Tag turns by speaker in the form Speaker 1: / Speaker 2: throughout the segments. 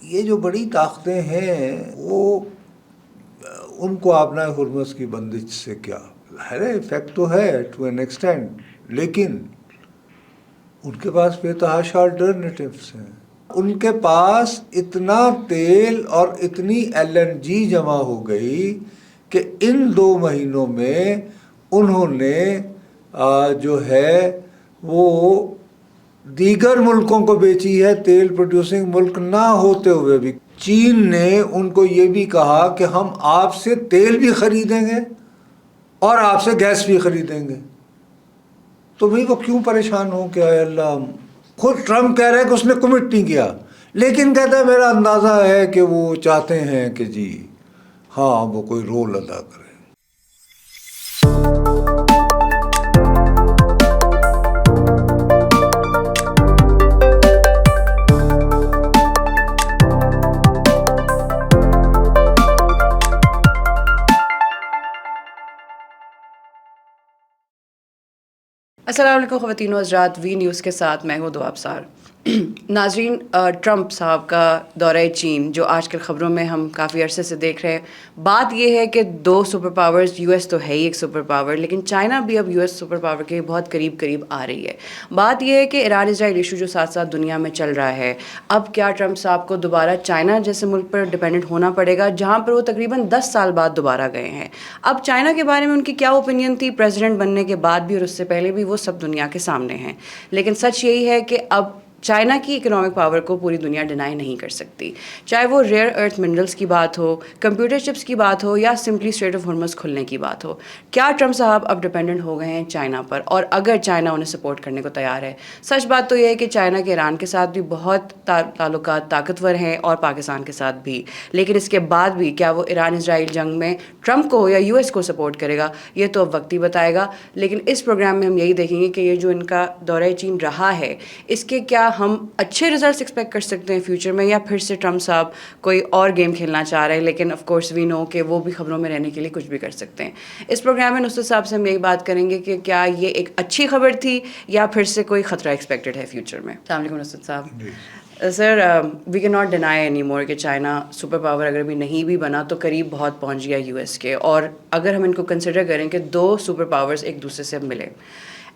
Speaker 1: یہ جو بڑی طاقتیں ہیں وہ ان کو آبنائے ہرمز کی بندش سے کیا ہے، افیکٹ تو ہے ٹو این ایکسٹینٹ، لیکن ان کے پاس بے تحاشا الٹرنیٹیوز ہیں. ان کے پاس اتنا تیل اور اتنی LNG جمع ہو گئی کہ ان 2 مہینوں میں انہوں نے جو ہے وہ دیگر ملکوں کو بیچی ہے، تیل پروڈیوسنگ ملک نہ ہوتے ہوئے بھی. چین نے ان کو یہ بھی کہا کہ ہم آپ سے تیل بھی خریدیں گے اور آپ سے گیس بھی خریدیں گے. تو بھئی وہ کیوں پریشان ہو کہ اے اللہ. خود ٹرمپ کہہ رہے کہ اس نے کمٹ نہیں کیا، لیکن کہتا ہے میرا اندازہ ہے کہ وہ چاہتے ہیں کہ جی ہاں وہ کوئی رول ادا کرے.
Speaker 2: السلام علیکم خواتین و حضرات، وی نیوز کے ساتھ میں ہوں دعا ابصار. ناظرین، ٹرمپ صاحب کا دورہ چین جو آج کل خبروں میں ہم کافی عرصے سے دیکھ رہے ہیں، بات یہ ہے کہ 2 سپر پاورز، US تو ہے ہی ایک سپر پاور، لیکن چائنا بھی اب US سپر پاور کے بہت قریب آ رہی ہے. بات یہ ہے کہ ایران اسرائیل ایشو جو ساتھ ساتھ دنیا میں چل رہا ہے، اب کیا ٹرمپ صاحب کو دوبارہ چائنا جیسے ملک پر ڈیپینڈنٹ ہونا پڑے گا جہاں پر وہ تقریباً 10 سال بعد دوبارہ گئے ہیں. اب چائنا کے بارے میں ان کی کیا اوپینین تھی پریزیڈنٹ بننے کے بعد بھی اور اس سے پہلے بھی، وہ سب دنیا کے سامنے ہیں. لیکن سچ یہی ہے کہ اب چائنا کی اکنامک پاور کو پوری دنیا ڈینائی نہیں کر سکتی، چاہے وہ ریئر ارتھ منرلز کی بات ہو، کمپیوٹر چپس کی بات ہو، یا سمپلی اسٹریٹ آف ہارمز کھلنے کی بات ہو. کیا ٹرمپ صاحب اب ڈیپینڈنٹ ہو گئے ہیں چائنا پر؟ اور اگر چائنا انہیں سپورٹ کرنے کو تیار ہے، سچ بات تو یہ ہے کہ چائنا کے ایران کے ساتھ بھی بہت تعلقات طاقتور ہیں اور پاکستان کے ساتھ بھی، لیکن اس کے بعد بھی کیا وہ ایران اسرائیل جنگ میں ٹرمپ کو یا US کو سپورٹ کرے گا، یہ تو اب وقت ہی بتائے گا. لیکن اس پروگرام میں ہم یہی دیکھیں گے کہ یہ جو ان کا دورہ چین رہا ہے، اس کے کیا ہم اچھے ریزلٹس ایکسپیکٹ کر سکتے ہیں فیوچر میں، یا پھر سے ٹرمپ صاحب کوئی اور گیم کھیلنا چاہ رہے ہیں. لیکن آف کورس وی نو کہ وہ بھی خبروں میں رہنے کے لیے کچھ بھی کر سکتے ہیں. اس پروگرام میں نصرت صاحب سے ہم یہی بات کریں گے کہ کیا یہ ایک اچھی خبر تھی یا پھر سے کوئی خطرہ ایکسپیکٹڈ ہے فیوچر میں. السلام علیکم نصرت صاحب. Sir, we can not deny any more کہ چائنا سپر پاور اگر بھی نہیں بھی بنا تو قریب بہت پہنچ گیا US کے، اور اگر ہم ان کو کنسیڈر کریں کہ 2 سپر پاورز ایک دوسرے سے ملے،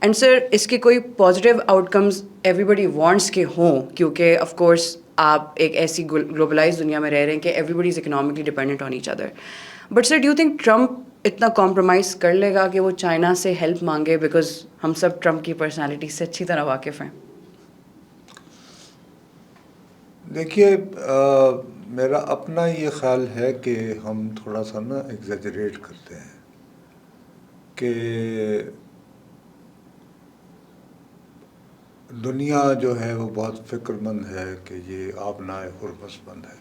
Speaker 2: اینڈ سر اس کے کوئی پازیٹیو آؤٹ کمز ایوری بڈی وانٹس کے ہوں، کیونکہ آف کورس آپ ایک ایسی گلوبلائز دنیا میں رہ رہے ہیں کہ everybody is economically dependent on each other. But sir, do you think Trump اتنا کمپرومائز کر لے گا کہ وہ چائنا سے ہیلپ مانگے؟ بیکاز ہم سب ٹرمپ کی پرسنالٹی سے اچھی طرح واقف ہیں.
Speaker 1: دیکھیے، میرا اپنا یہ خیال ہے کہ ہم تھوڑا سا نا ایگزیجریٹ کرتے ہیں کہ دنیا جو ہے وہ بہت فکر مند ہے کہ یہ آبنائے ہرمز بند ہے.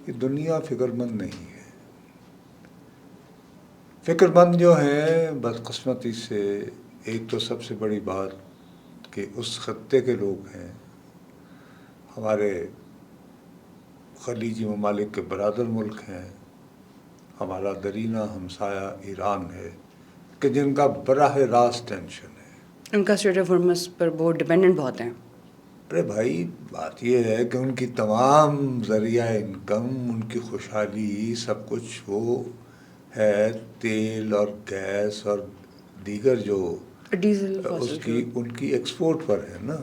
Speaker 1: یہ دنیا فکر مند نہیں ہے. فکر مند جو ہیں بدقسمتی سے، ایک تو سب سے بڑی بات کہ اس خطے کے لوگ ہیں، ہمارے خلیجی ممالک کے برادر ملک ہیں، ہمارا درینہ ہمسایہ ایران ہے، کہ جن کا براہ راست ٹینشن ہے.
Speaker 2: ان کا اسٹریٹ آف ہارمز پر بہت ڈیپینڈنٹ بہت ہیں.
Speaker 1: ارے بھائی، بات یہ ہے کہ ان کی تمام ذریعہ انکم، ان کی خوشحالی، سب کچھ وہ ہے تیل اور گیس اور دیگر جو
Speaker 2: ڈیزل،
Speaker 1: ان کی ایکسپورٹ پر ہے نا،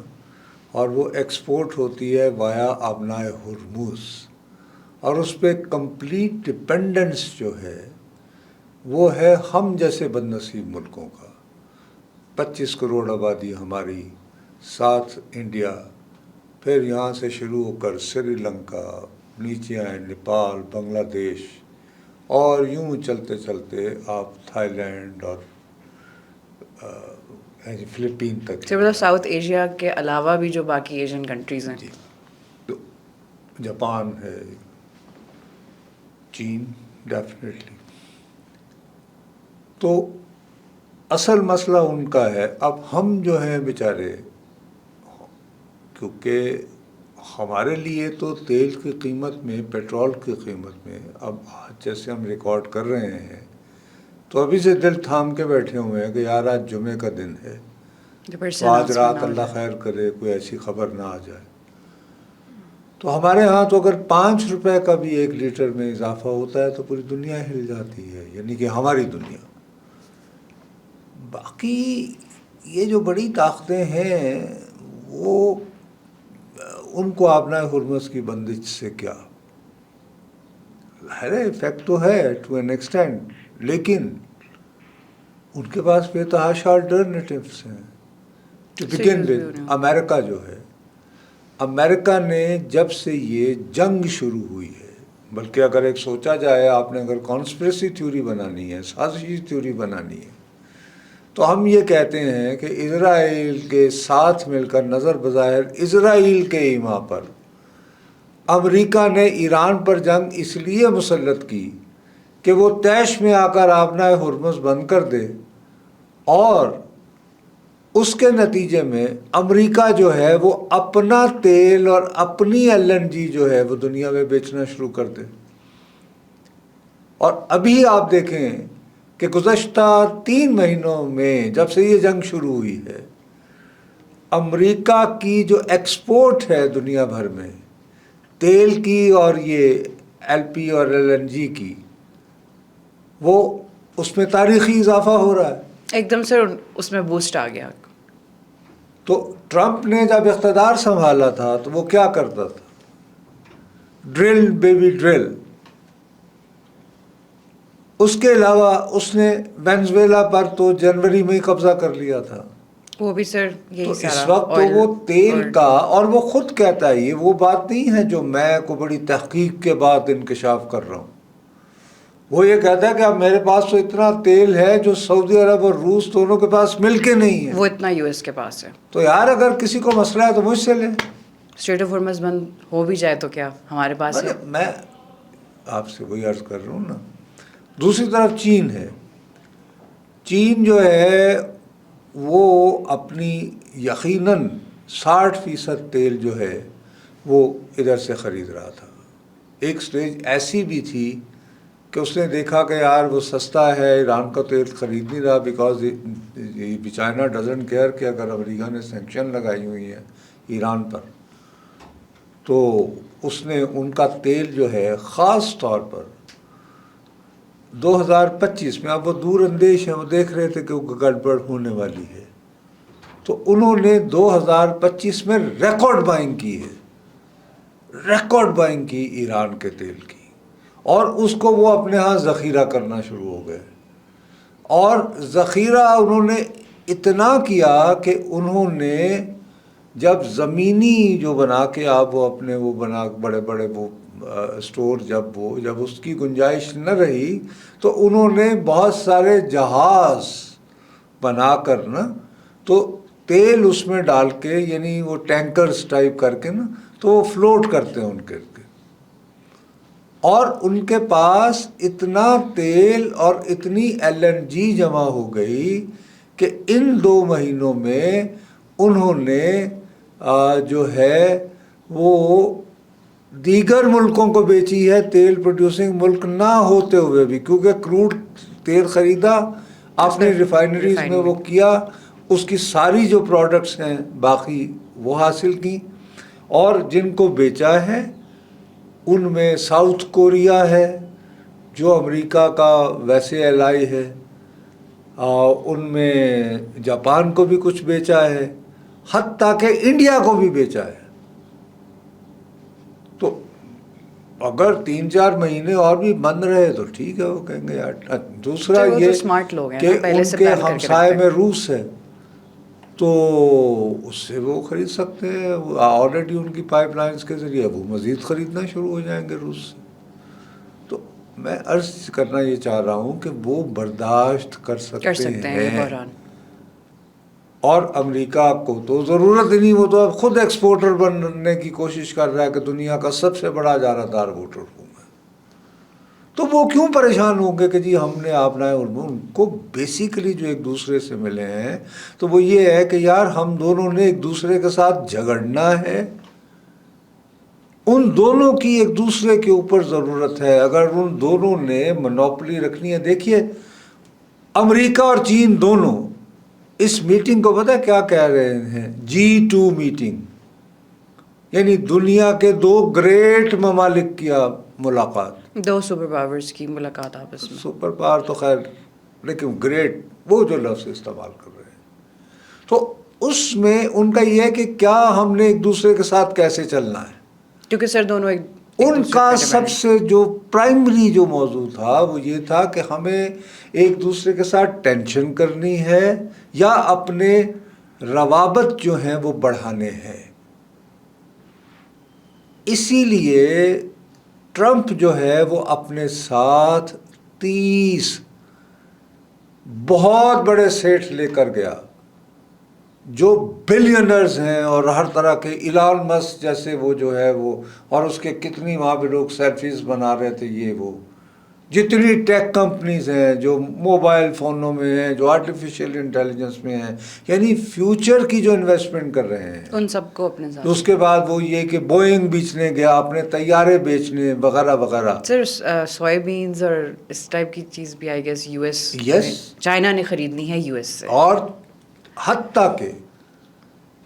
Speaker 1: اور وہ ایکسپورٹ ہوتی ہے وایا آبنائے ہرمز، اور اس پہ کمپلیٹ ڈپینڈنس جو ہے وہ ہے ہم جیسے بد نصیب ملکوں کا. 25 کروڑ آبادی ہماری، ساتھ انڈیا، پھر یہاں سے شروع ہو کر سری لنکا، نیچے آئے نیپال، بنگلہ دیش، اور یوں چلتے چلتے آپ تھائی لینڈ اور فلپین تک.
Speaker 2: مطلب ساؤتھ ایشیا کے علاوہ بھی جو باقی ایشین کنٹریز ہیں،
Speaker 1: جی، تو جاپان ہے، چین ڈیفینیٹلی. تو اصل مسئلہ ان کا ہے. اب ہم جو ہیں بیچارے، کیونکہ ہمارے لیے تو تیل کی قیمت میں، پیٹرول کی قیمت میں، اب جیسے ہم ریکارڈ کر رہے ہیں تو ابھی سے دل تھام کے بیٹھے ہوئے ہیں کہ یار آج جمعے کا دن ہے، تو آج رات اللہ خیر کرے کوئی ایسی خبر نہ آ جائے. تو ہمارے ہاں تو اگر 5 روپے کا بھی 1 لیٹر میں اضافہ ہوتا ہے تو پوری دنیا ہل جاتی ہے، یعنی کہ ہماری دنیا۔ باقی یہ جو بڑی طاقتیں ہیں وہ ان کو آبنائے ہرمز کی بندش سے کیا ہے، افیکٹ تو ہے ٹو این ایکسٹینٹ، لیکن ان کے پاس بے تحاشا الٹرنیٹیوس ہیں۔ ٹو بگن ود، امریکہ جو ہے، امریکہ نے جب سے یہ جنگ شروع ہوئی ہے، بلکہ اگر ایک سوچا جائے، آپ نے اگر کانسپریسی تھیوری بنانی ہے، سازشی تھیوری بنانی ہے، تو ہم یہ کہتے ہیں کہ اسرائیل کے ساتھ مل کر نظر بظاہر اسرائیل کے ایما پر امریکہ نے ایران پر جنگ اس لیے مسلط کی کہ وہ طیش میں آ کر آبنائے ہرمز بند کر دے، اور اس کے نتیجے میں امریکہ جو ہے وہ اپنا تیل اور اپنی LNG جو ہے وہ دنیا میں بیچنا شروع کر دے۔ اور ابھی آپ دیکھیں کہ گزشتہ 3 مہینوں میں جب سے یہ جنگ شروع ہوئی ہے، امریکہ کی جو ایکسپورٹ ہے دنیا بھر میں تیل کی اور یہ LP اور LNG کی، وہ اس میں تاریخی اضافہ ہو رہا ہے۔
Speaker 2: ایک دم سے اس میں بوسٹ آ گیا۔
Speaker 1: تو ٹرمپ نے جب اقتدار سنبھالا تھا تو وہ کیا کرتا تھا؟ Drill baby drill. اس کے علاوہ اس نے وینزویلا پر تو جنوری میں ہی قبضہ کر لیا تھا۔
Speaker 2: وہ بھی سر یہی
Speaker 1: تو
Speaker 2: سارا
Speaker 1: اس وقت تو وہ تیل کا، اور وہ خود کہتا ہے، یہ وہ بات نہیں ہے جو میں کو بڑی تحقیق کے بعد انکشاف کر رہا ہوں، وہ یہ کہتا ہے کہ اب میرے پاس تو اتنا تیل ہے جو سعودی عرب اور روس دونوں کے پاس مل کے نہیں ہے،
Speaker 2: وہ اتنا US کے پاس ہے۔
Speaker 1: تو یار اگر کسی کو مسئلہ ہے تو مجھ سے لیں۔
Speaker 2: اسٹریٹ آف ہرمز بند ہو بھی جائے تو کیا ہمارے پاس ہے۔
Speaker 1: میں آپ سے وہی عرض کر رہا ہوں نا۔ دوسری طرف چین ہے، چین جو ہے وہ اپنی یقیناً 60% تیل جو ہے وہ ادھر سے خرید رہا تھا۔ ایک سٹیج ایسی بھی تھی کہ اس نے دیکھا کہ یار وہ سستا ہے، ایران کا تیل خرید نہیں رہا، بیکاز چائنا ڈزنٹ کیئر کہ اگر امریکہ نے سینکشن لگائی ہوئی ہیں ایران پر، تو اس نے ان کا تیل جو ہے خاص طور پر 2025 میں، اب وہ دور اندیش ہیں، وہ دیکھ رہے تھے کہ وہ گڑبڑ ہونے والی ہے، تو انہوں نے 2025 میں ریکارڈ بائنگ کی ہے، ریکارڈ بائنگ کی ایران کے تیل کی، اور اس کو وہ اپنے ہاں ذخیرہ کرنا شروع ہو گئے۔ اور ذخیرہ انہوں نے اتنا کیا کہ انہوں نے جب زمینی جو بنا کے آپ وہ اپنے وہ بنا بڑے بڑے وہ اسٹور جب اس کی گنجائش نہ رہی، تو انہوں نے بہت سارے جہاز بنا کر نا، تو تیل اس میں ڈال کے، یعنی وہ ٹینکرز ٹائپ کر کے نا، تو وہ فلوٹ کرتے ہیں ان کے، اور ان کے پاس اتنا تیل اور اتنی LNG جمع ہو گئی کہ ان 2 مہینوں میں انہوں نے جو ہے وہ دیگر ملکوں کو بیچی ہے، تیل پروڈیوسنگ ملک نہ ہوتے ہوئے بھی، کیونکہ کروڈ تیل خریدا اپنی ریفائنریز میں، وہ کیا، اس کی ساری جو پروڈکٹس ہیں باقی وہ حاصل کی، اور جن کو بیچا ہے ان میں ساؤتھ کوریا ہے جو امریکہ کا ویسے ایلائی ہے، ان میں جاپان کو بھی کچھ بیچا ہے، حتیٰ کہ انڈیا کو بھی بیچا ہے۔ تو اگر 3-4 مہینے اور بھی بند رہے تو ٹھیک ہے، وہ کہیں گے یار۔ دوسرا یہ کہ ان کے ہمسائے میں روس ہے، تو اس سے وہ خرید سکتے ہیں، آلریڈی ان کی پائپ لائنز کے ذریعے وہ مزید خریدنا شروع ہو جائیں گے روس سے۔ تو میں عرض کرنا یہ چاہ رہا ہوں کہ وہ برداشت کر سکتے ہیں، اور امریکہ کو تو ضرورت ہی نہیں، وہ تو اب خود ایکسپورٹر بننے کی کوشش کر رہا ہے کہ دنیا کا سب سے بڑا اجارہ دار ووٹر ہوں میں، تو وہ کیوں پریشان ہوں گے کہ جی ہم نے آبنائے ان کو بیسیکلی جو ایک دوسرے سے ملے ہیں، تو وہ یہ ہے کہ یار ہم دونوں نے ایک دوسرے کے ساتھ جھگڑنا ہے، ان دونوں کی ایک دوسرے کے اوپر ضرورت ہے، اگر ان دونوں نے منوپلی رکھنی ہے۔ دیکھیے امریکہ اور چین دونوں اس میٹنگ کو پتہ کیا کہہ رہے ہیں؟ G2 میٹنگ، یعنی دنیا کے دو گریٹ ممالک کی ملاقات,
Speaker 2: 2 سپر پاورز کی ملاقات آپس میں.
Speaker 1: سپر پاور تو خیر, لیکن گریٹ وہ جو لفظ استعمال کر رہے ہیں, تو اس میں ان کا یہ ہے کہ کیا ہم نے ایک دوسرے کے ساتھ کیسے چلنا ہے.
Speaker 2: کیونکہ سر دونوں ایک
Speaker 1: ان کا سب سے جو پرائمری جو موضوع تھا وہ یہ تھا کہ ہمیں ایک دوسرے کے ساتھ ٹینشن کرنی ہے یا اپنے روابط جو ہیں وہ بڑھانے ہیں. اسی لیے ٹرمپ جو ہے وہ اپنے ساتھ 30 بہت بڑے سیٹ لے کر گیا جو بلینرز ہیں, اور ہر طرح کے ایلان مسک جیسے وہ جو ہے وہ, اور اس کے کتنی وہاں پہ لوگ سیلفیز بنا رہے تھے, یہ وہ جتنی ٹیک کمپنیز ہیں جو موبائل فونوں میں ہیں, جو آرٹیفیشیل انٹیلیجنس میں ہیں, یعنی فیوچر کی جو انویسٹمنٹ کر رہے ہیں,
Speaker 2: ان سب کو اپنے ساتھ.
Speaker 1: اس کے بعد وہ یہ کہ بوئنگ بیچنے گیا, اپنے طیارے بیچنے وغیرہ وغیرہ.
Speaker 2: سر سویا بینز اور اس ٹائپ کی چیز بھی I guess U S, China نے خریدنی ہے یو ایس سے.
Speaker 1: اور حتیٰ کہ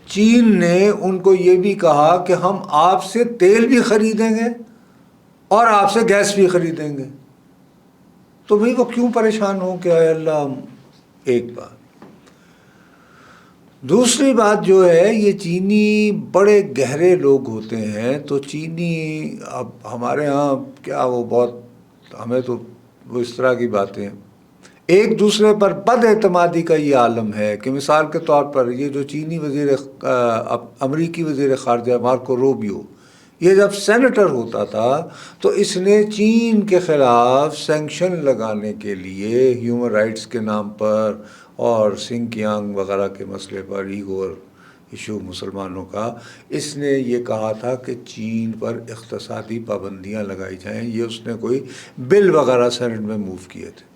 Speaker 1: چین نے ان کو یہ بھی کہا کہ ہم آپ سے تیل بھی خریدیں گے اور آپ سے گیس بھی خریدیں گے. تو بھئی وہ کیوں پریشان ہو کہ اے اللہ. ایک بات. دوسری بات جو ہے, یہ چینی بڑے گہرے لوگ ہوتے ہیں, تو چینی اب ہمارے ہاں کیا وہ بہت, ہمیں تو وہ اس طرح کی باتیں, ایک دوسرے پر بد اعتمادی کا یہ عالم ہے کہ مثال کے طور پر یہ جو چینی امریکی وزیر خارجہ مارکو روبیو, یہ جب سینیٹر ہوتا تھا تو اس نے چین کے خلاف سینکشن لگانے کے لیے ہیومن رائٹس کے نام پر اور سنکیانگ وغیرہ کے مسئلے پر, ایگور ایشو مسلمانوں کا, اس نے یہ کہا تھا کہ چین پر اقتصادی پابندیاں لگائی جائیں. یہ اس نے کوئی بل وغیرہ سینٹ میں موو کیے تھے.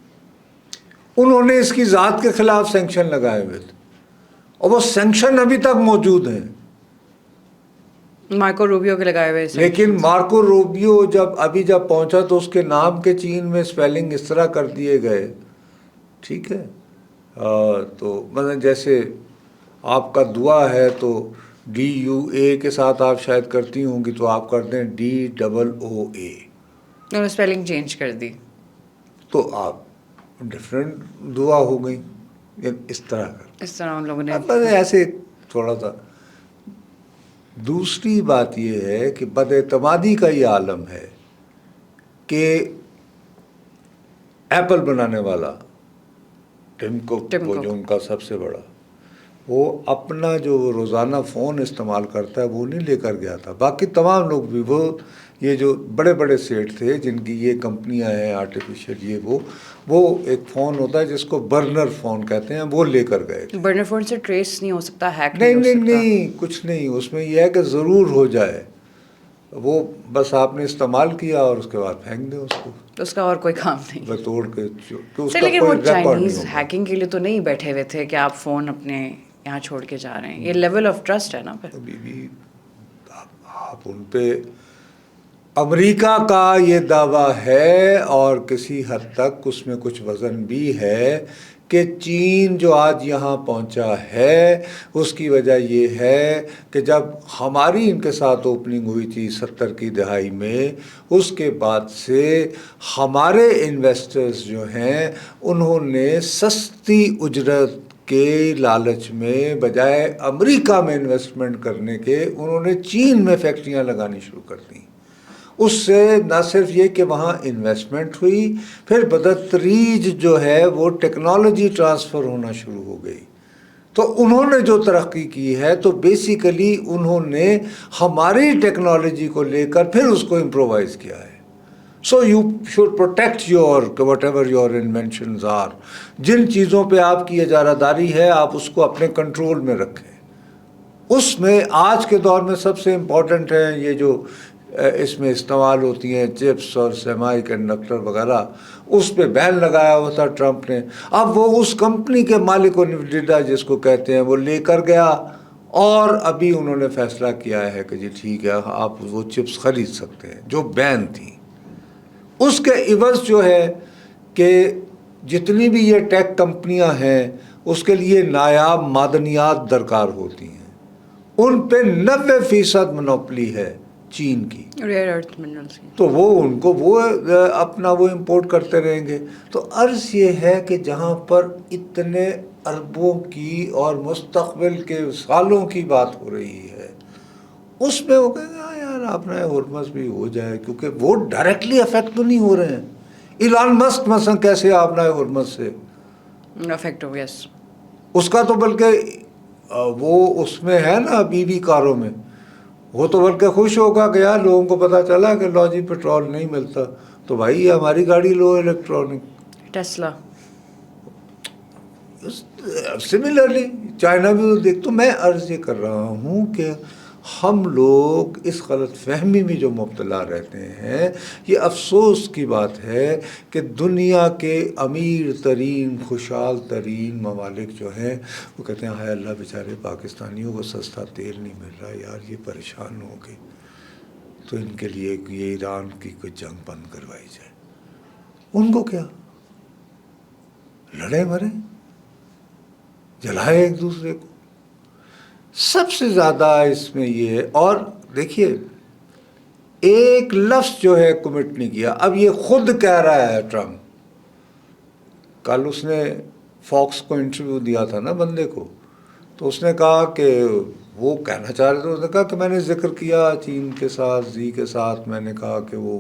Speaker 1: انہوں نے اس کی ذات کے خلاف سینکشن لگائے ہوئے تھے, اور وہ سینکشن ابھی تک موجود ہیں.
Speaker 2: مارکو روبیو کے لگائے ہوئے.
Speaker 1: لیکن مارکو روبیو جب پہنچا تو اس کے نام کے چین میں اسپیلنگ اس طرح کر دیے گئے, ٹھیک ہے. تو مثلا جیسے آپ کا دعا ہے تو DUA کے ساتھ آپ شاید کرتی ہوں گی, تو آپ کر دیں DOOA.
Speaker 2: انہوں نے اسپیلنگ چینج کر دی,
Speaker 1: تو آپ ڈفرینٹ دعا ہو گئی. اس طرح
Speaker 2: ان لوگوں نے
Speaker 1: ایسے تھوڑا سا. دوسری بات یہ ہے کہ بد اعتمادی کا یہ عالم ہے کہ ایپل بنانے والا ٹم کک جو ان کا سب سے بڑا, وہ اپنا جو روزانہ فون استعمال کرتا ہے وہ نہیں لے کر گیا تھا. باقی تمام لوگ بھی, وہ یہ جو بڑے بڑے سیٹ تھے جن کی یہ کمپنیاں ہیں آرٹیفیشیل, یہ وہ ایک فون ہوتا ہے جس کو برنر فون کہتے ہیں, وہ لے کر گئے.
Speaker 2: برنر فون سے ٹریس نہیں ہو سکتا, ہیک
Speaker 1: نہیں, کچھ نہیں. اس میں یہ ہے کہ ضرور ہو جائے, وہ بس آپ نے استعمال کیا اور اس کے بعد پھینک دیں اس کو,
Speaker 2: اس کا اور کوئی کام نہیں.
Speaker 1: توڑ کے.
Speaker 2: لیکن وہ چائنیز ہیکنگ کے لیے تو نہیں بیٹھے ہوئے تھے کہ آپ فون اپنے یہاں چھوڑ کے جا رہے ہیں. یہ لیول آف ٹرسٹ ہے نا. پھر
Speaker 1: آپ ان پہ, امریکہ کا یہ دعویٰ ہے اور کسی حد تک اس میں کچھ وزن بھی ہے کہ چین جو آج یہاں پہنچا ہے اس کی وجہ یہ ہے کہ جب ہماری ان کے ساتھ اوپننگ ہوئی تھی 70 کی دہائی میں, اس کے بعد سے ہمارے انویسٹرز جو ہیں انہوں نے سستی اجرت کے لالچ میں بجائے امریکہ میں انویسٹمنٹ کرنے کے, انہوں نے چین میں فیکٹریاں لگانی شروع کر دیں. اس سے نہ صرف یہ کہ وہاں انویسٹمنٹ ہوئی, پھر بدتدریج جو ہے وہ ٹیکنالوجی ٹرانسفر ہونا شروع ہو گئی. تو انہوں نے جو ترقی کی ہے تو بیسیکلی انہوں نے ہماری ٹیکنالوجی کو لے کر پھر اس کو امپرووائز کیا ہے. So you should protect your whatever your inventions are. جن چیزوں پہ آپ کی اجارہ داری ہے آپ اس کو اپنے کنٹرول میں رکھیں. اس میں آج کے دور میں سب سے امپورٹنٹ ہے یہ جو اس میں استعمال ہوتی ہیں چپس اور سیمی کنڈکٹر وغیرہ, اس پہ بین لگایا ہوا تھا ٹرمپ نے. اب وہ اس کمپنی کے مالک انویڈیا جس کو کہتے ہیں وہ لے کر گیا, اور ابھی انہوں نے فیصلہ کیا ہے کہ جی ٹھیک ہے آپ وہ چپس خرید سکتے ہیں جو بین تھیں. اس کے عوض جو ہے کہ جتنی بھی یہ ٹیک کمپنیاں ہیں اس کے لیے نایاب معدنیات درکار ہوتی ہیں, ان پہ 90% منوپلی ہے چین کی،
Speaker 2: ریئر ارتھ منرلس کی.
Speaker 1: تو وہ ان کو وہ اپنا وہ امپورٹ کرتے رہیں گے. تو عرض یہ ہے کہ جہاں پر اتنے اربوں کی اور مستقبل کے سالوں کی بات ہو رہی ہے، اس میں وہ کہیں گے ہاں یار اپنا ہرمز بھی ہو جائے، کیونکہ وہ ڈائریکٹلی افیکٹ تو نہیں ہو رہے ہیں. ایلان مسک مثلا کیسے اپنا ہرمز سے
Speaker 2: افیکٹ ہو. یس.
Speaker 1: اس کا تو بلکہ وہ اس میں ہے نا بی کاروں میں، وہ تو بلکہ خوش ہوگا کہ یار لوگوں کو پتہ چلا کہ لو جی پیٹرول نہیں ملتا، تو بھائی یہ ہماری گاڑی لو الیکٹرانک.
Speaker 2: ٹیسلا.
Speaker 1: سملرلی چائنا بھی وہ دیکھ. تو میں عرض یہ کر رہا ہوں کہ ہم لوگ اس غلط فہمی میں جو مبتلا رہتے ہیں، یہ افسوس کی بات ہے کہ دنیا کے امیر ترین خوشحال ترین ممالک جو ہیں وہ کہتے ہیں ہائے اللہ بیچارے پاکستانیوں کو سستا تیل نہیں مل رہا، یار یہ پریشان ہو گئے، تو ان کے لیے یہ ایران کی کوئی جنگ بند کروائی جائے. ان کو کیا، لڑے مرے، جلائے ایک دوسرے کو. سب سے زیادہ اس میں یہ ہے. اور دیکھیے ایک لفظ جو ہے کمٹ نہیں کیا. اب یہ خود کہہ رہا ہے ٹرمپ، کل اس نے فاکس کو انٹرویو دیا تھا نا بندے کو، تو اس نے کہا کہ وہ کہنا چاہ رہے تھے، اس نے کہا کہ میں نے ذکر کیا چین کے ساتھ، زی کے ساتھ، میں نے کہا کہ وہ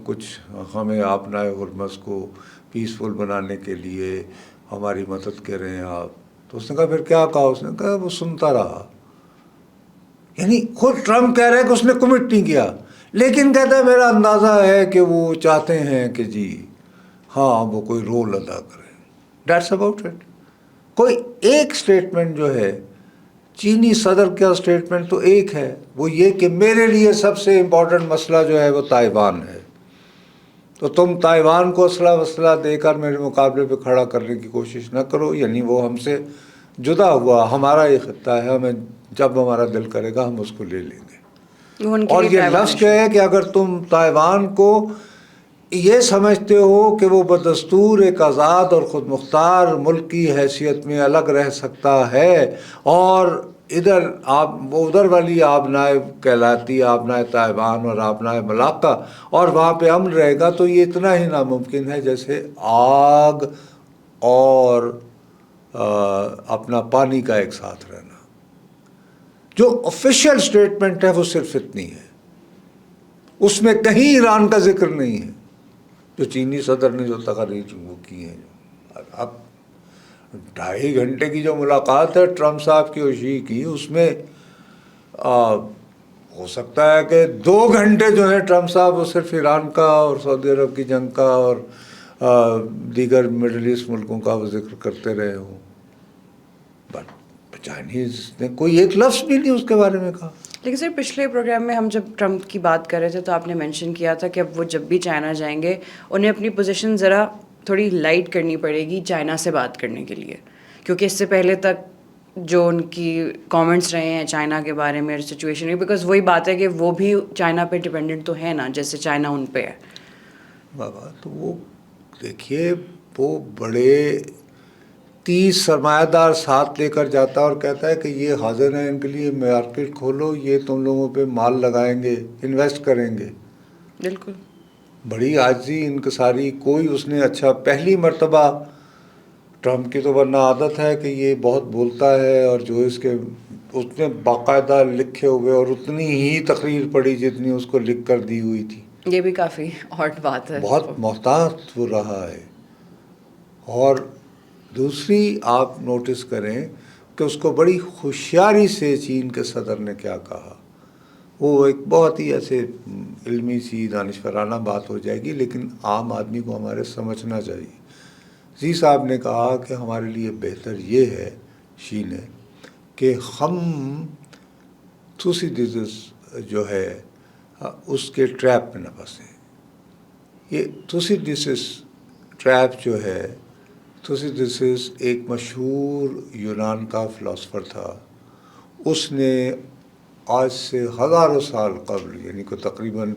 Speaker 1: کچھ ہمیں اپنا ہرمز کو پیسفل بنانے کے لیے ہماری مدد کریں آپ. تو اس نے کہا پھر کیا کہا؟ اس نے کہا وہ سنتا رہا. یعنی خود ٹرمپ کہہ رہے ہیں کہ اس نے کمٹ نہیں کیا، لیکن کہتا ہے میرا اندازہ ہے کہ وہ چاہتے ہیں کہ جی ہاں وہ کوئی رول ادا کرے. That's about it. کوئی ایک سٹیٹمنٹ جو ہے چینی صدر کا سٹیٹمنٹ تو ایک ہے، وہ یہ کہ میرے لیے سب سے امپورٹنٹ مسئلہ جو ہے وہ تائیوان ہے، تو تم تائیوان کو اسلحہ وسلح دے کر میرے مقابلے پہ کھڑا کرنے کی کوشش نہ کرو. یعنی وہ ہم سے جدا ہوا، ہمارا یہ خطہ ہے، ہمیں جب ہمارا دل کرے گا ہم اس کو لے لیں گے. اور یہ لفظ کیا ہے کہ اگر تم تائیوان کو یہ سمجھتے ہو کہ وہ بدستور ایک آزاد اور خود مختار ملک کی حیثیت میں الگ رہ سکتا ہے، اور ادھر وہ ادھر والی آبنائے کہلاتی آبنائے تائیوان اور آبنائے ملاقہ، اور وہاں پہ امن رہے گا، تو یہ اتنا ہی ناممکن ہے جیسے آگ اور اپنا پانی کا ایک ساتھ رہنا. جو آفیشیل سٹیٹمنٹ ہے وہ صرف اتنی ہے، اس میں کہیں ایران کا ذکر نہیں ہے. جو چینی صدر نے جو تقاریر وہ کی ہیں، اب 2.5 گھنٹے کی جو ملاقات ہے ٹرمپ صاحب کی اور شی کی، اس میں ہو سکتا ہے کہ 2 گھنٹے جو ہیں ٹرمپ صاحب وہ صرف ایران کا اور سعودی عرب کی جنگ کا اور دیگر مڈل ایسٹ ملکوں کا وہ ذکر کرتے رہے ہوں، بٹ چائنیز نے کوئی ایک لفظ بھی نہیں اس کے بارے میں کہا.
Speaker 2: لیکن سر پچھلے پروگرام میں ہم جب ٹرمپ کی بات کر رہے تھے تو آپ نے مینشن کیا تھا کہ اب وہ جب بھی چائنا جائیں گے انہیں اپنی پوزیشن ذرا تھوڑی لائٹ کرنی پڑے گی چائنا سے بات کرنے کے لیے، کیونکہ اس سے پہلے تک جو ان کی کامنٹس رہے ہیں چائنا کے بارے میں سچویشن ہے، بیکاز وہی بات ہے کہ وہ بھی چائنا پہ ڈپینڈنٹ تو ہے نا، جیسے چائنا ان پہ ہے.
Speaker 1: بابا تو وہ دیکھیے وہ بڑے 30 سرمایہ دار ساتھ لے کر جاتا اور کہتا ہے کہ یہ حاضر ہیں ان کے لیے مارکیٹ کھولو، یہ تم لوگوں پہ مال لگائیں گے، انویسٹ کریں گے.
Speaker 2: بالکل
Speaker 1: بڑی عاجزی انکساری. کوئی اس نے اچھا پہلی مرتبہ ٹرمپ کی تو ورنہ عادت ہے کہ یہ بہت بولتا ہے، اور جو اس نے باقاعدہ لکھے ہوئے اور اتنی ہی تقریر پڑھی جتنی اس کو لکھ کر دی ہوئی تھی.
Speaker 2: یہ بھی کافی ہاٹ بات ہے.
Speaker 1: بہت محتاط وہ رہا ہے. اور دوسری آپ نوٹس کریں کہ اس کو بڑی ہوشیاری سے چین کے صدر نے کیا کہا. وہ ایک بہت ہی ایسے علمی سی دانشورانہ بات ہو جائے گی، لیکن عام آدمی کو ہمارے سمجھنا چاہیے. زی صاحب نے کہا کہ ہمارے لیے بہتر یہ ہے شی نے کہ ہم تھوسیڈیڈس جو ہے اس کے ٹریپ میں نہ پھنسیں. یہ تھوسیڈیڈس ٹریپ جو ہے، تھوسیڈیڈس ایک مشہور یونان کا فلاسفر تھا. اس نے آج سے ہزاروں سال قبل، یعنی کہ تقریباً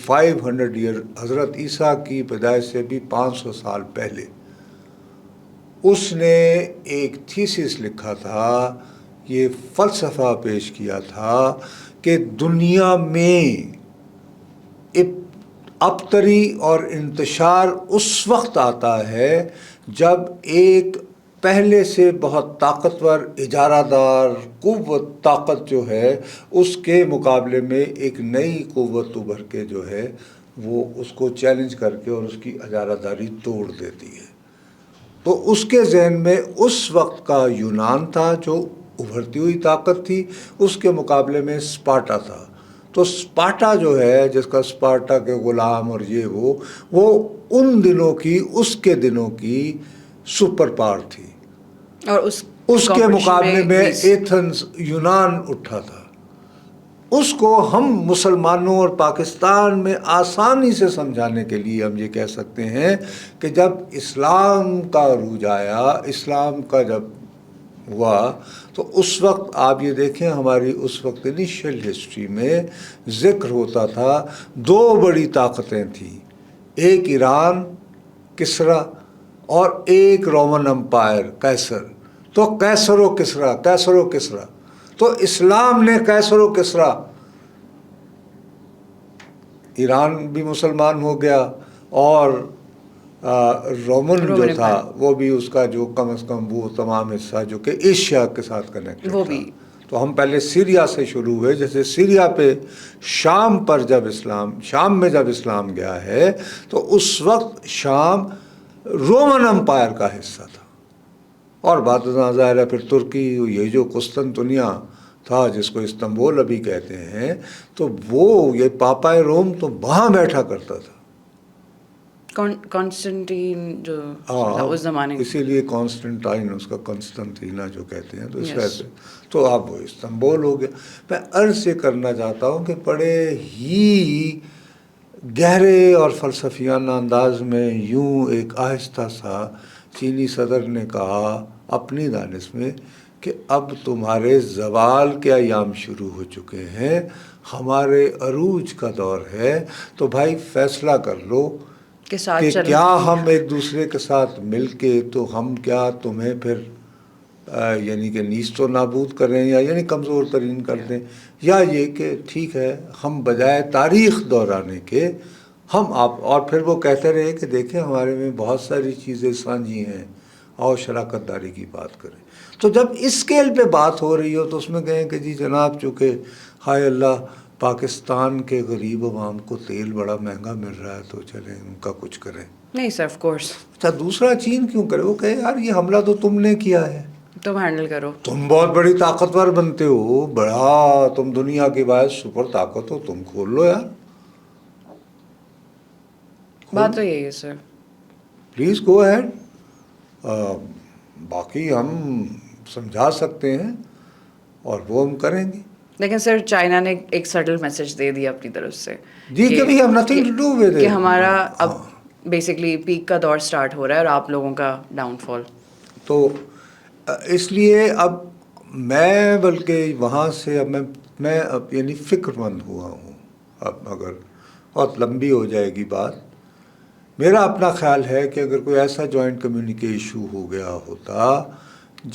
Speaker 1: 500 ایئر، حضرت عیسیٰ کی پیدائش سے بھی 500 سال پہلے، اس نے ایک تھیسس لکھا تھا یہ فلسفہ پیش کیا تھا کہ دنیا میں ابتری اور انتشار اس وقت آتا ہے جب ایک پہلے سے بہت طاقتور اجارہ دار قوت طاقت جو ہے اس کے مقابلے میں ایک نئی قوت ابھر کے جو ہے وہ اس کو چیلنج کر کے اور اس کی اجارہ داری توڑ دیتی ہے. تو اس کے ذہن میں اس وقت کا یونان تھا جو ابھرتی ہوئی طاقت تھی، اس کے مقابلے میں اسپارٹا تھا. تو اسپارٹا جو ہے جس کا اسپارٹا کے غلام اور یہ وہ ان دنوں کی اس کے دنوں کی سپر پاور تھی،
Speaker 2: اور
Speaker 1: اس کے مقابلے میں ایتھنز یونان اٹھا تھا. اس کو ہم مسلمانوں اور پاکستان میں آسانی سے سمجھانے کے لیے ہم یہ کہہ سکتے ہیں کہ جب اسلام کا عروج آیا، اسلام کا جب ہوا، تو اس وقت آپ یہ دیکھیں ہماری اس وقت انیشیل ہسٹری میں ذکر ہوتا تھا دو بڑی طاقتیں تھیں، ایک ایران کسرا اور ایک رومن امپائر قیصر. تو قیصر و کسرا تو اسلام نے قیصر و کسرا، ایران بھی مسلمان ہو گیا اور رومن جو تھا وہ بھی اس کا جو کم از کم وہ تمام حصہ جو کہ ایشیا کے ساتھ کنیکٹڈ تھا. تو ہم پہلے سیریا سے شروع ہوئے، جیسے سیریا پہ شام میں جب اسلام گیا ہے تو اس وقت شام رومن امپائر کا حصہ تھا. اور بات ظاہر ہے پھر ترکی، یہ جو قسطنطنیہ تھا جس کو استنبول ابھی کہتے ہیں، تو وہ یہ پاپائے روم تو وہاں بیٹھا کرتا تھا.
Speaker 2: کانسٹنٹین جو اس زمانے،
Speaker 1: اسی لیے کانسٹنٹائن اس کا کنسٹنٹینا جو کہتے ہیں، تو اس وجہ سے تو اب وہ استنبول ہو گیا. میں عرض یہ کرنا چاہتا ہوں کہ بڑے ہی گہرے اور فلسفیانہ انداز میں یوں ایک آہستہ سا چینی صدر نے کہا اپنی دانش میں کہ اب تمہارے زوال کے ایام شروع ہو چکے ہیں، ہمارے عروج کا دور ہے. تو بھائی فیصلہ کر لو کہ کیا ہم ایک دوسرے کے ساتھ مل کے تو ہم کیا تمہیں پھر یعنی کہ نیست و نابود کریں یا یعنی کمزور ترین کر دیں، یا یہ کہ ٹھیک ہے ہم بجائے تاریخ دہرانے کے ہم آپ. اور پھر وہ کہتے رہے کہ دیکھیں ہمارے میں بہت ساری چیزیں سانجھی ہیں، اور شراکت داری کی بات کریں. تو جب اس اسکیل پہ بات ہو رہی ہو تو اس میں کہیں کہ جی جناب چونکہ ہائے اللہ پاکستان کے غریب عوام کو تیل بڑا مہنگا مل رہا ہے تو چلیں ان کا کچھ کریں.
Speaker 2: نہیں سر آف کورس.
Speaker 1: اچھا دوسرا چین کیوں کرے؟ وہ کہے یار یہ حملہ تو تم نے کیا ہے،
Speaker 2: تم ہینڈل کرو، تم
Speaker 1: بہت بڑی طاقتور بنتے ہو، بڑا تم دنیا کے بعد سپر طاقت ہو، تم کھول لو یار.
Speaker 2: بات تو یہی ہے سر.
Speaker 1: Please go ahead. باقی ہم سمجھا سکتے ہیں اور وہ ہم کریں گے.
Speaker 2: لیکن سر چائنا نے ایک سٹل میسج دے دیا اپنی طرف سے
Speaker 1: جی کہ we have nothing to do with it.
Speaker 2: کہ ہمارا اب بیسکلی پیک کا دور سٹارٹ ہو رہا ہے اور آپ لوگوں کا ڈاؤن فال.
Speaker 1: تو اس لیے اب میں بلکہ وہاں سے اب میں اب یعنی فکر مند ہوا ہوں. اب اگر بہت لمبی ہو جائے گی بات، میرا اپنا خیال ہے کہ اگر کوئی ایسا جوائنٹ کمیونیکے ایشو ہو گیا ہوتا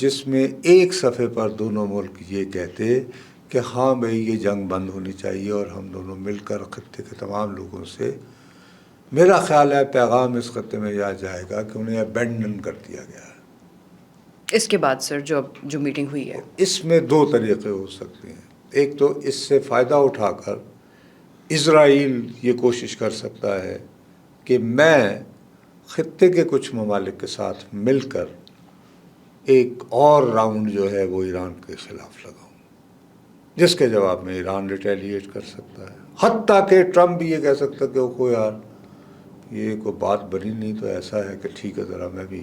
Speaker 1: جس میں ایک صفحے پر دونوں ملک یہ کہتے کہ ہاں بھئی یہ جنگ بند ہونی چاہیے اور ہم دونوں مل کر خطے کے تمام لوگوں سے، میرا خیال ہے پیغام اس خطے میں یہ جائے گا کہ انہیں ابینڈن کر دیا گیا ہے.
Speaker 2: اس کے بعد سر جو میٹنگ ہوئی ہے
Speaker 1: اس میں دو طریقے ہو سکتے ہیں. ایک تو اس سے فائدہ اٹھا کر اسرائیل یہ کوشش کر سکتا ہے کہ میں خطے کے کچھ ممالک کے ساتھ مل کر ایک اور راؤنڈ جو ہے وہ ایران کے خلاف لگاؤں، جس کے جواب میں ایران ریٹیلیٹ کر سکتا ہے. حتیٰ کہ ٹرمپ بھی یہ کہہ سکتا کہ وہ یار یہ کوئی بات بنی نہیں تو ایسا ہے کہ ٹھیک ہے ذرا میں بھی،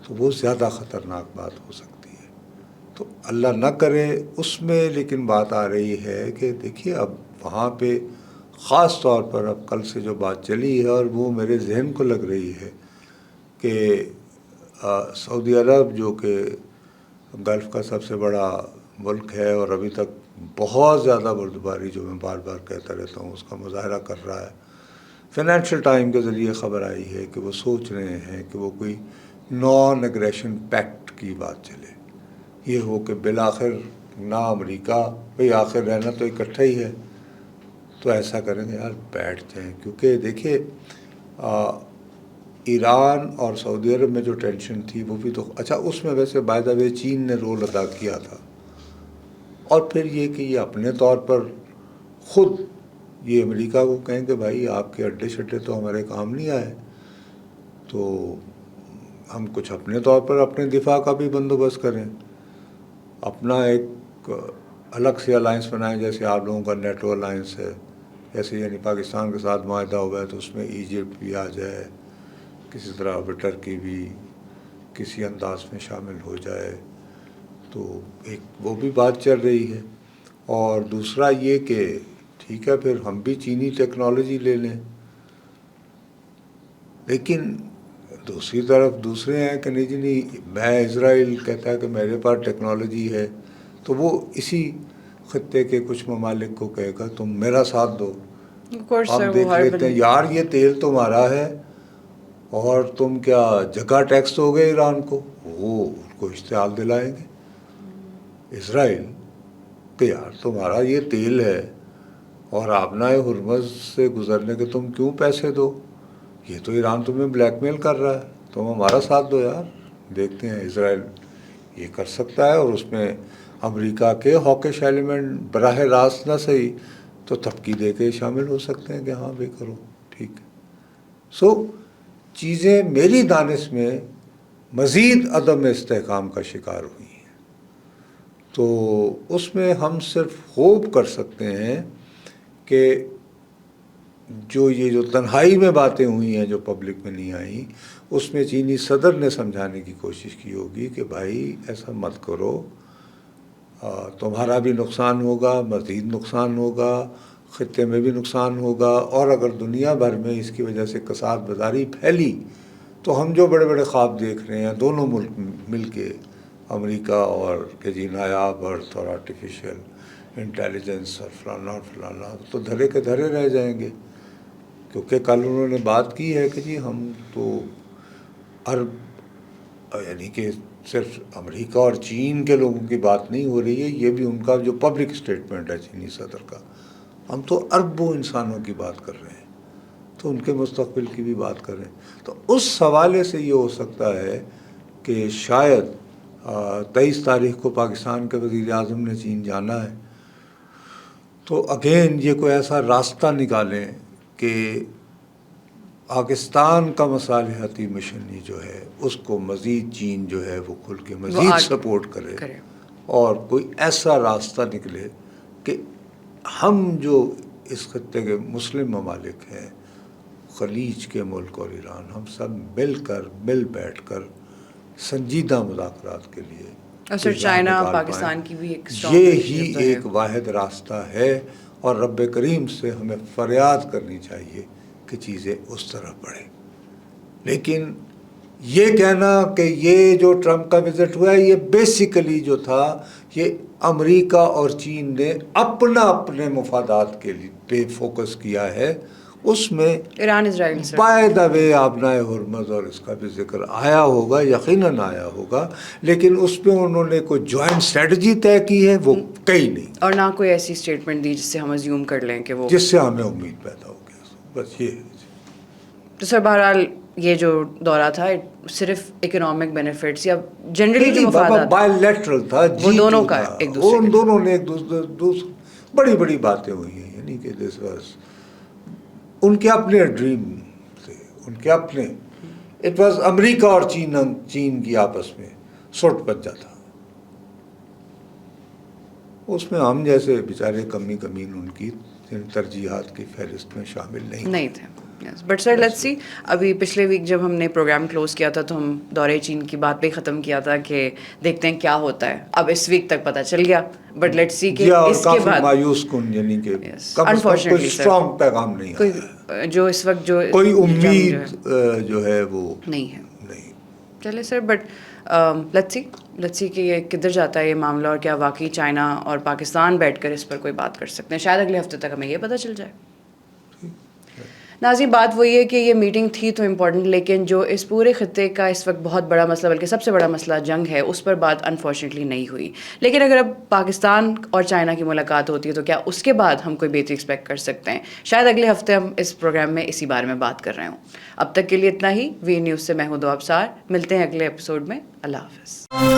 Speaker 1: تو وہ زیادہ خطرناک بات ہو سکتی ہے. تو اللہ نہ کرے اس میں. لیکن بات آ رہی ہے کہ دیکھیے اب وہاں پہ خاص طور پر اب کل سے جو بات چلی ہے اور وہ میرے ذہن کو لگ رہی ہے کہ سعودی عرب جو کہ گلف کا سب سے بڑا ملک ہے اور ابھی تک بہت زیادہ بردباری جو میں بار بار کہتا رہتا ہوں اس کا مظاہرہ کر رہا ہے. فائنینشیل ٹائم کے ذریعے خبر آئی ہے کہ وہ سوچ رہے ہیں کہ وہ کوئی نان ایگریشن پیکٹ کی بات چلے. یہ ہو کہ بالآخر نہ امریکہ بھئی آخر رہنا تو اکٹھا ہی ہے، تو ایسا کریں گے یار بیٹھ جائیں. کیونکہ دیکھیے ایران اور سعودی عرب میں جو ٹینشن تھی وہ بھی تو اچھا اس میں ویسے بائی دا وے چین نے رول ادا کیا تھا. اور پھر یہ کہ یہ اپنے طور پر خود یہ امریکہ کو کہیں کہ بھائی آپ کے اڈے شڈے تو ہمارے کام نہیں آئے، تو ہم کچھ اپنے طور پر اپنے دفاع کا بھی بندوبست کریں، اپنا ایک الگ سے الائنس بنائیں. جیسے آپ لوگوں کا نیٹو الائنس ہے، ایسے یعنی پاکستان کے ساتھ معاہدہ ہوا ہے تو اس میں ایجپٹ بھی آ جائے، کسی طرح ٹرکی بھی کسی انداز میں شامل ہو جائے. تو ایک وہ بھی بات چل رہی ہے. اور دوسرا یہ کہ ٹھیک ہے پھر ہم بھی چینی ٹیکنالوجی لے لیں، لیکن دوسری طرف دوسرے ہیں کہ نہیں جی نہیں، میں اسرائیل کہتا ہے کہ میرے پاس ٹیکنالوجی ہے، تو وہ اسی خطے کے کچھ ممالک کو کہے گا تم میرا ساتھ دو، ہم دیکھ لیتے ہیں یار یہ تیل تمہارا ہے اور تم کیا جگہ ٹیکس دو گے ایران کو. وہ ان کو اشتعال دلائیں گے اسرائیل کہ یار تمہارا یہ تیل ہے اور آبنائے ہرمز سے گزرنے کے تم کیوں پیسے دو، یہ تو ایران تمہیں بلیک میل کر رہا ہے، تم ہمارا ساتھ دو یار. دیکھتے ہیں اسرائیل یہ کر سکتا ہے، اور اس میں امریکہ کے ہاکش ایلیمنٹ براہ راست نہ صحیح تو تھپکی دے کے شامل ہو سکتے ہیں کہ ہاں بھائی کرو ٹھیک ہے. سو چیزیں میری دانش میں مزید عدم استحکام کا شکار ہوئی ہیں. تو اس میں ہم صرف ہوپ کر سکتے ہیں کہ جو تنہائی میں باتیں ہوئی ہیں جو پبلک میں نہیں آئیں، اس میں چینی صدر نے سمجھانے کی کوشش کی ہوگی کہ بھائی ایسا مت کرو، تمہارا بھی نقصان ہوگا، مزید نقصان ہوگا، خطے میں بھی نقصان ہوگا، اور اگر دنیا بھر میں اس کی وجہ سے کساد بازاری پھیلی تو ہم جو بڑے بڑے خواب دیکھ رہے ہیں دونوں ملک مل کے، امریکہ اور کہ جی نایاب ارتھ اور آرٹیفیشل انٹیلیجنس اور فلانا اور فلانا، تو دھرے کے دھرے رہ جائیں گے. کیونکہ کل انہوں نے بات کی ہے کہ جی ہم تو عرب یعنی کہ صرف امریکہ اور چین کے لوگوں کی بات نہیں ہو رہی ہے، یہ بھی ان کا جو پبلک اسٹیٹمنٹ ہے چینی صدر کا، ہم تو اربوں انسانوں کی بات کر رہے ہیں، تو ان کے مستقبل کی بھی بات کریں. تو اس حوالے سے یہ ہو سکتا ہے کہ شاید 23 تاریخ کو پاکستان کے وزیر اعظم نے چین جانا ہے، تو اگین یہ کوئی ایسا راستہ نکالیں کہ پاکستان کا مصالحتی مشن جو ہے اس کو مزید چین جو ہے وہ کھل کے مزید سپورٹ کرے، اور کوئی ایسا راستہ نکلے کہ ہم جو اس خطے کے مسلم ممالک ہیں، خلیج کے ملک اور ایران، ہم سب مل بیٹھ کر سنجیدہ مذاکرات کے لیے
Speaker 2: اور چائنا پاکستان کی بھی
Speaker 1: یہ ہی ایک واحد راستہ ہے. اور رب کریم سے ہمیں فریاد کرنی چاہیے کہ چیزیں اس طرح بڑھیں. لیکن یہ کہنا کہ یہ جو ٹرمپ کا وزٹ ہوا ہے یہ بیسیکلی جو تھا یہ امریکہ اور چین نے اپنے مفادات کے لیے پہ فوکس کیا ہے، اس میں
Speaker 2: ایران اسرائیل سے
Speaker 1: بائی دا وے آبنائے ہرمز اور اس کا بھی ذکر آیا ہوگا، یقیناً آیا ہوگا، لیکن اس پہ انہوں نے کوئی جوائنٹ اسٹریٹجی طے کی ہے وہ کہیں نہیں،
Speaker 2: اور نہ کوئی ایسی اسٹیٹمنٹ دی جس سے ہم ازیوم کر لیں کہ وہ،
Speaker 1: جس سے ہمیں امید پیدا ہو گیا. بس یہ ہے.
Speaker 2: تو سر بہرحال یہ جو دورہ تھا صرف اکنامک بینیفٹس یا جنرلی جو مفادات
Speaker 1: بائی لیٹرل تھا،
Speaker 2: وہ دونوں کا ایک دوسرے
Speaker 1: ان دونوں نے ایک دوسرے بڑی بڑی باتیں ہوئی ہیں. یعنی کہ دس واز ان کے اپنے ڈریم تھے، ان کے اپنے، اٹ واز امریکہ اور چین کی آپس میں سوٹ بچا تھا. اس میں ہم جیسے بیچارے کمین ان کی ترجیحات کی فہرست میں شامل نہیں
Speaker 2: تھے. بٹ سر لیٹس سی، ابھی پچھلے ویک جب ہم نے پروگرام کلوز کیا تھا تو ہم دورے چین کی بات پہ ختم کیا تھا کہ دیکھتے ہیں کیا ہوتا ہے. اب اس ویک تک پتہ چل گیا، بٹ لیٹس سی کہ اس کے بعد
Speaker 1: مایوس کن، یعنی کہ کوئی اسٹرانگ پیغام نہیں آیا،
Speaker 2: جو اس وقت جو
Speaker 1: کوئی امید جو ہے وہ
Speaker 2: نہیں ہے. چلے سر، بٹ لیٹس سی کہ یہ کدھر جاتا ہے یہ معاملہ، اور کیا واقعی چائنا اور پاکستان بیٹھ کر اس پر کوئی بات کر سکتے ہیں. شاید اگلے ہفتے تک ہمیں یہ پتہ چل جائے. ناظرین بات وہی ہے کہ یہ میٹنگ تھی تو امپورٹنٹ، لیکن جو اس پورے خطے کا اس وقت بہت بڑا مسئلہ بلکہ سب سے بڑا مسئلہ جنگ ہے، اس پر بات انفارچونیٹلی نہیں ہوئی. لیکن اگر اب پاکستان اور چائنا کی ملاقات ہوتی ہے تو کیا اس کے بعد ہم کوئی بہتری ایکسپیکٹ کر سکتے ہیں؟ شاید اگلے ہفتے ہم اس پروگرام میں اسی بارے میں بات کر رہے ہوں. اب تک کے لیے اتنا ہی. وی نیوز سے میں ہوں دعا ابصار. ملتے ہیں اگلے ایپیسوڈ میں. اللہ حافظ.